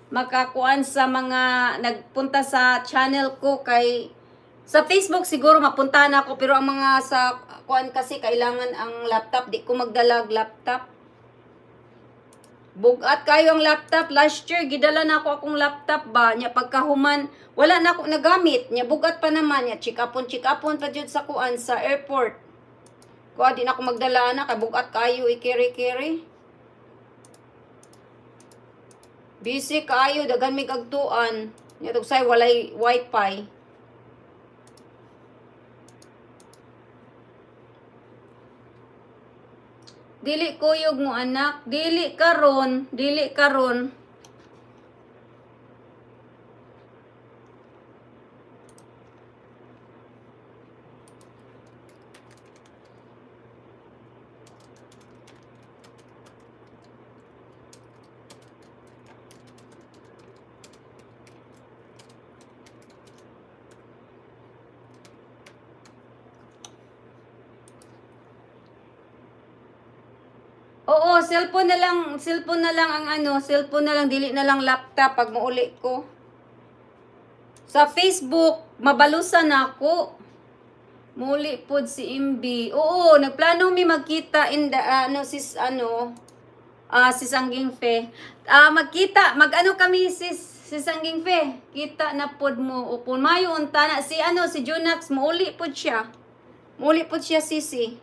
makakuan sa mga nagpunta sa channel ko kay sa Facebook siguro mapuntahan ako pero ang mga sa kuan kasi kailangan ang laptop, di ko magdalag laptop. Bugat kayo ang laptop. Last year gidala na ako akong laptop ba nya pagkahuman wala na ako nagamit nya bugat pa naman nya check upon pa jud sa kuan sa airport. Kuha di na ako magdala na kay bugat kayo i-carry. Busy kayo, dagan mig agtuan. Nya tugsay walay wifi. Dili kuyog mo anak, dili karon. Oo, cellphone na lang ang cellphone na lang, dili na lang laptop pag mauli ko. Sa Facebook, mabalusan ako. Muli pod si MB. Oo, nagplano mi magkita in the, sis Sangging Fe. Mag-ano kami sis Sangging Fe. Kita na pod mo. Upon mayo unta na si Junax, mauli pod siya. Sisi.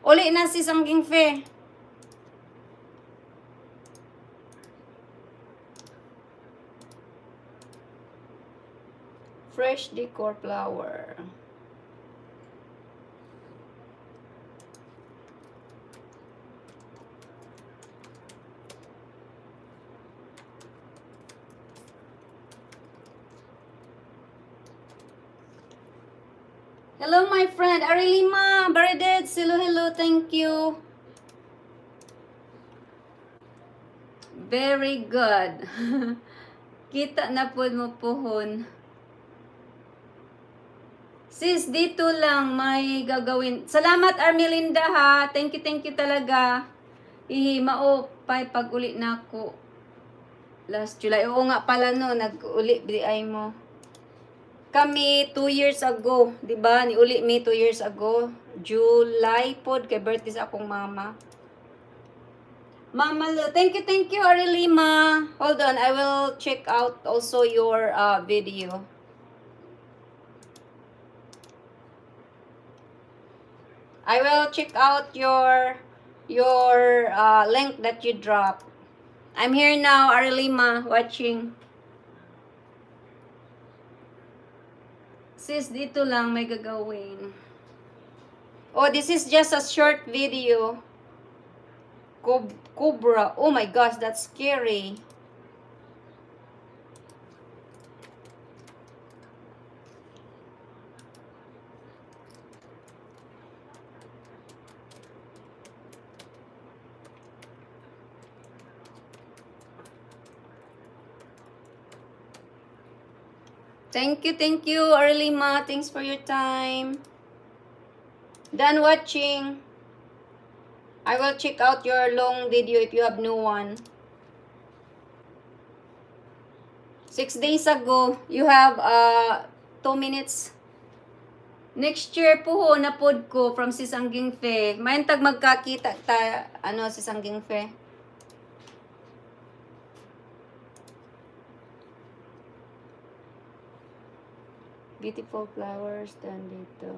Uli na si Sangging Fe. Fresh decor flower. Hello my friend Arilima Baredet. Hello, thank you. Very good. Kita na po mo pohon. Sis, dito lang may gagawin. Salamat Armelinda ha. Thank you talaga. Mao pag uli na ako. Last July. Oo nga pala no, nag-uli di ay mo. Kami 2 years ago, di ba? Ni uli mi 2 years ago. July pod kay birthday sa akong mama. Mama, thank you Arilima. Hold on, I will check out also your video. I will check out your link that you dropped. I'm here now, Arilima, watching. Sis, dito lang may gagawin. Oh, this is just a short video. Cobra. Oh my gosh, that's scary. Thank you, Arlima. Thanks for your time. Done watching. I will check out your long video if you have new one. 6 days ago, you have 2 minutes. Next year po na pod ko from si Sangging Fe. Mayantag magkakita ta si Sangging Fe. Beautiful flowers dan dito.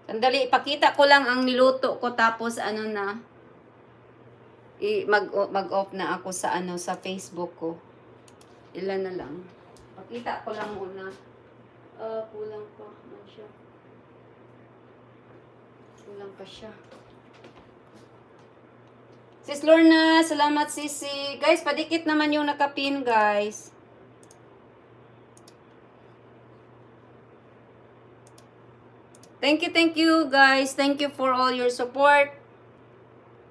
Sandali, ipakita ko lang ang niluto ko tapos mag-off na ako sa sa Facebook ko. Ilan na lang. Pakita ko lang muna. Kulang pa man siya. Kulang pa siya. Sis Lorna, salamat sisi. Guys, padikit naman yung nakapin, guys. Thank you, guys. Thank you for all your support.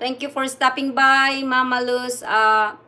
Thank you for stopping by Mama Luz live.